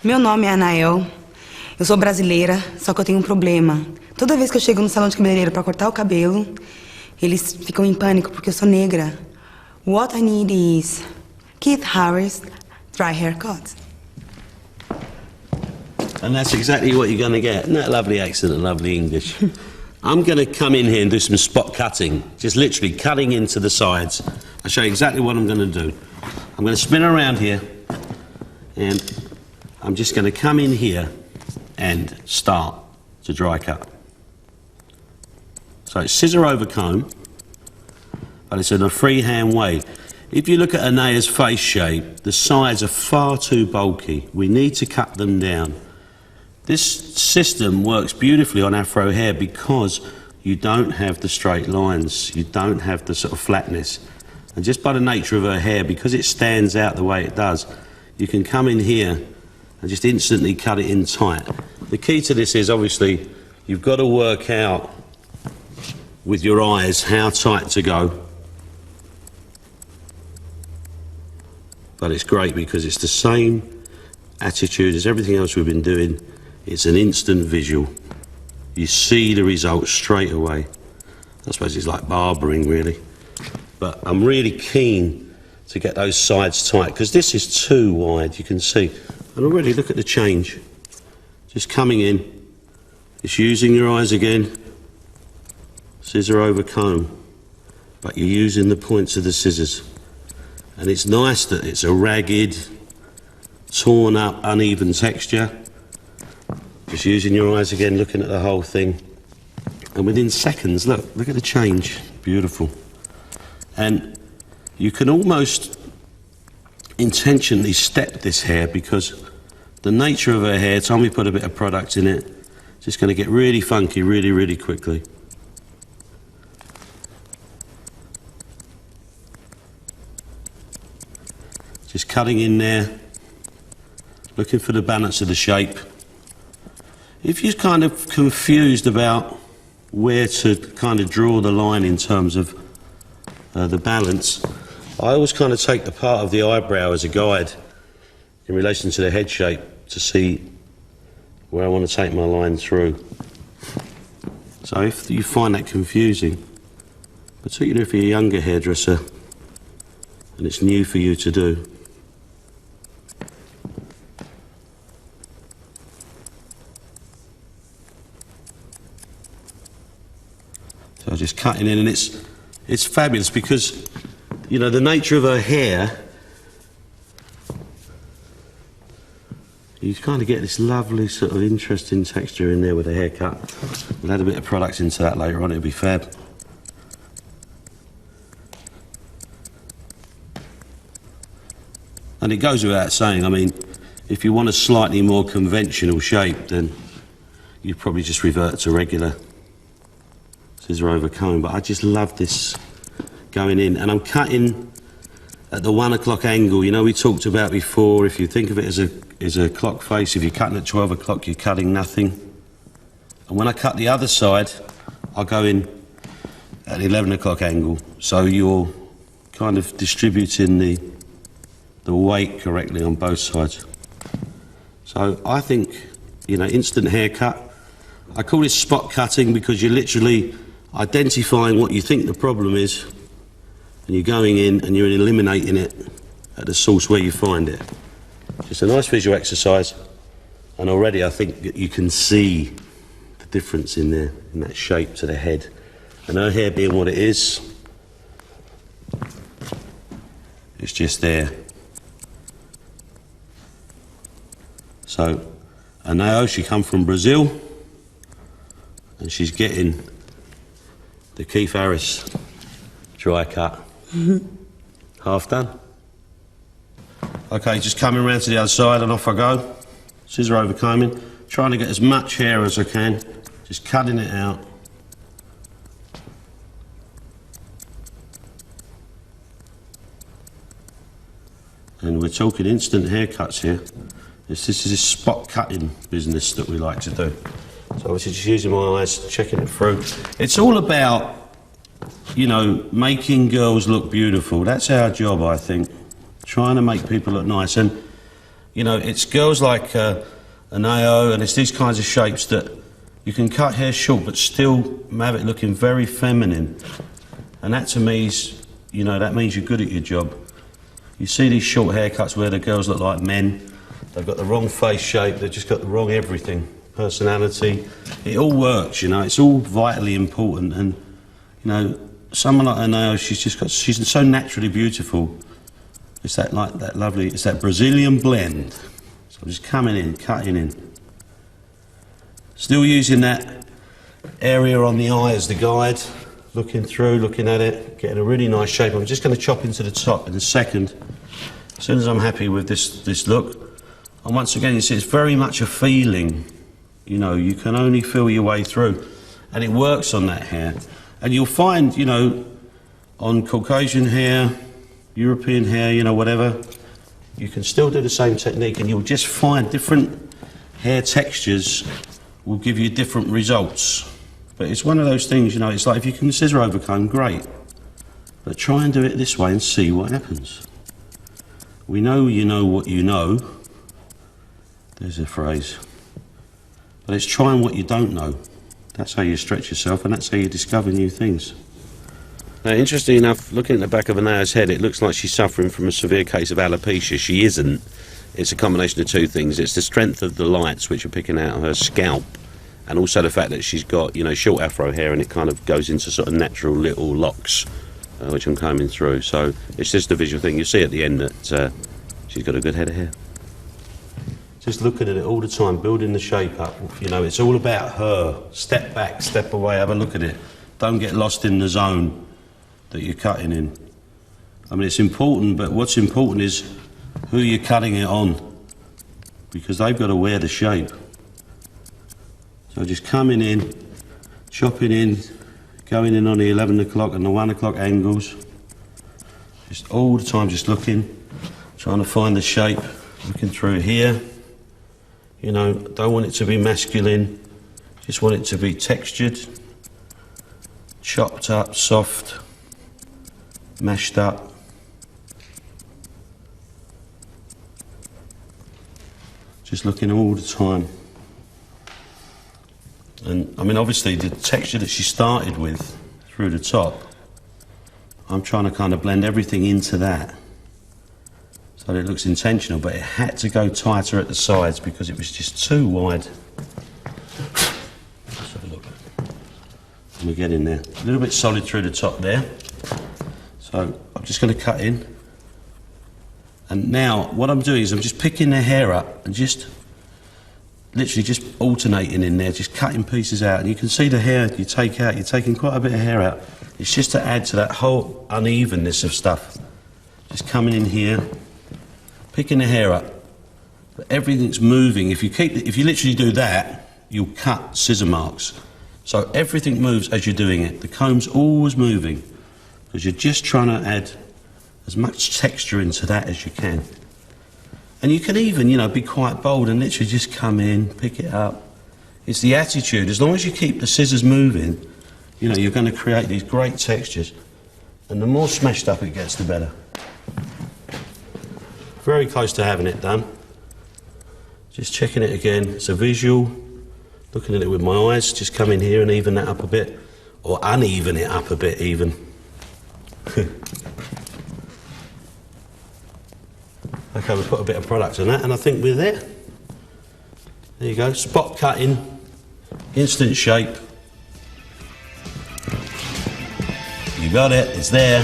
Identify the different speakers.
Speaker 1: Meu nome é Anael. Eu sou brasileira, só que eu tenho um problema. Toda vez que eu chego no salão de cabeleireiro para cortar o cabelo, eles ficam em pânico porque eu sou negra. What I need is Keith Harris dry haircut.
Speaker 2: And that's exactly what you're going to get. Isn't that lovely accent and lovely English? I'm going to come in here and do some spot cutting, just literally cutting into the sides. I'll show you exactly what I'm going to do. I'm going to spin around here, and I'm just going to come in here and start to dry cut. So it's scissor over comb, but it's in a freehand way. If you look at Anaya's face shape, the sides are far too bulky. We need to cut them down. This system works beautifully on afro hair because you don't have the straight lines, you don't have the sort of flatness. And just by the nature of her hair, because it stands out the way it does, you can come in here and just instantly cut it in tight. The key to this is obviously you've got to work out with your eyes how tight to go. But it's great because it's the same attitude as everything else we've been doing. It's an instant visual. You see the result straight away. I suppose it's like barbering really. But I'm really keen to get those sides tight because this is too wide, you can see. And already look at the change. Just coming in, just using your eyes again, scissor over comb, but you're using the points of the scissors. And it's nice that it's a ragged, torn up, uneven texture. Just using your eyes again, looking at the whole thing. And within seconds, look at the change. Beautiful. And you can almost intentionally step this hair because the nature of her hair, time we put a bit of product in it, it's just going to get really funky really, really quickly. Just cutting in there, looking for the balance of the shape. If you're kind of confused about where to kind of draw the line in terms of the balance, I always kind of take the part of the eyebrow as a guide in relation to the head shape to see where I want to take my line through. So if you find that confusing, particularly if you're a younger hairdresser and it's new for you to do, so just cutting in, and it's fabulous because, you know, the nature of her hair, you kind of get this lovely sort of interesting texture in there with the haircut. We'll add a bit of product into that later on, it'll be fab. And it goes without saying, I mean, if you want a slightly more conventional shape, then you'd probably just revert to regular scissor over comb. But I just love this going in, and I'm cutting at the 1 o'clock angle. You know, we talked about before, if you think of it as a clock face, if you're cutting at 12 o'clock, you're cutting nothing. And when I cut the other side, I'll go in at the 11 o'clock angle. So you're kind of distributing the weight correctly on both sides. So I think, you know, instant haircut. I call it spot cutting because you're literally identifying what you think the problem is, and you're going in and you're eliminating it at the source where you find it. Just a nice visual exercise, and already I think that you can see the difference in there, in that shape to the head. And her hair being what it is, it's just there. So, Anao, she come from Brazil, and she's getting the Keith Harris dry cut. Half done. Okay, just coming around to the other side and off I go. Scissor over combing, trying to get as much hair as I can, just cutting it out. And we're talking instant haircuts here. This is a spot cutting business that we like to do. So obviously just using my eyes, checking it through. It's all about, you know, making girls look beautiful. That's our job, I think. Trying to make people look nice. And, You know, it's girls like an AO, and it's these kinds of shapes that you can cut hair short but still have it looking very feminine. And that to me is, you know, that means you're good at your job. You see these short haircuts where the girls look like men. They've got the wrong face shape, they've just got the wrong everything. Personality. It all works, you know, it's all vitally important. And, you know, someone like Anao, she's so naturally beautiful. It's that lovely, it's that Brazilian blend. So I'm just coming in, cutting in. Still using that area on the eye as the guide. Looking through, looking at it, getting a really nice shape. I'm just going to chop into the top in a second. As soon as I'm happy with this look. And once again, you see, it's very much a feeling. You know, you can only feel your way through. And it works on that hair. And you'll find, you know, on Caucasian hair, European hair, you know, whatever, you can still do the same technique, and you'll just find different hair textures will give you different results. But it's one of those things, you know, it's like if you can scissor over comb, great. But try and do it this way and see what happens. We know you know what you know. There's a phrase. But it's trying what you don't know. That's how you stretch yourself, and that's how you discover new things. Now, interestingly enough, looking at the back of Anaya's head, it looks like she's suffering from a severe case of alopecia. She isn't. It's a combination of two things. It's the strength of the lights which are picking out her scalp, and also the fact that she's got, you know, short afro hair, and it kind of goes into sort of natural little locks, which I'm combing through. So it's just a visual thing. You see at the end that she's got a good head of hair. Just looking at it all the time, building the shape up. You know, it's all about her. Step back, step away, have a look at it. Don't get lost in the zone that you're cutting in. I mean, it's important, but what's important is who you're cutting it on, because they've got to wear the shape. So just coming in, chopping in, going in on the 11 o'clock and the 1 o'clock angles. Just all the time, just looking, trying to find the shape, looking through here. You know, don't want it to be masculine, just want it to be textured, chopped up, soft, mashed up. Just looking all the time. And I mean, obviously the texture that she started with through the top, I'm trying to kind of blend everything into that so that it looks intentional, but it had to go tighter at the sides because it was just too wide. Let's have a look. Let me get in there. A little bit solid through the top there. So I'm just going to cut in. And now what I'm doing is I'm just picking the hair up and just literally just alternating in there, just cutting pieces out. And you can see the hair you take out, you're taking quite a bit of hair out. It's just to add to that whole unevenness of stuff. Just coming in here, picking the hair up. But everything's moving. If you literally do that, you'll cut scissor marks. So everything moves as you're doing it. The comb's always moving because you're just trying to add as much texture into that as you can. And you can even, you know, be quite bold and literally just come in, pick it up. It's the attitude. As long as you keep the scissors moving, you know, you're going to create these great textures. And the more smashed up it gets, the better. Very close to having it done. Just checking it again. It's a visual. Looking at it with my eyes. Just come in here and even that up a bit. Or uneven it up a bit even. Okay, we've put a bit of product on that, and I think we're there. There you go, spot cutting, instant shape. You got it, it's there.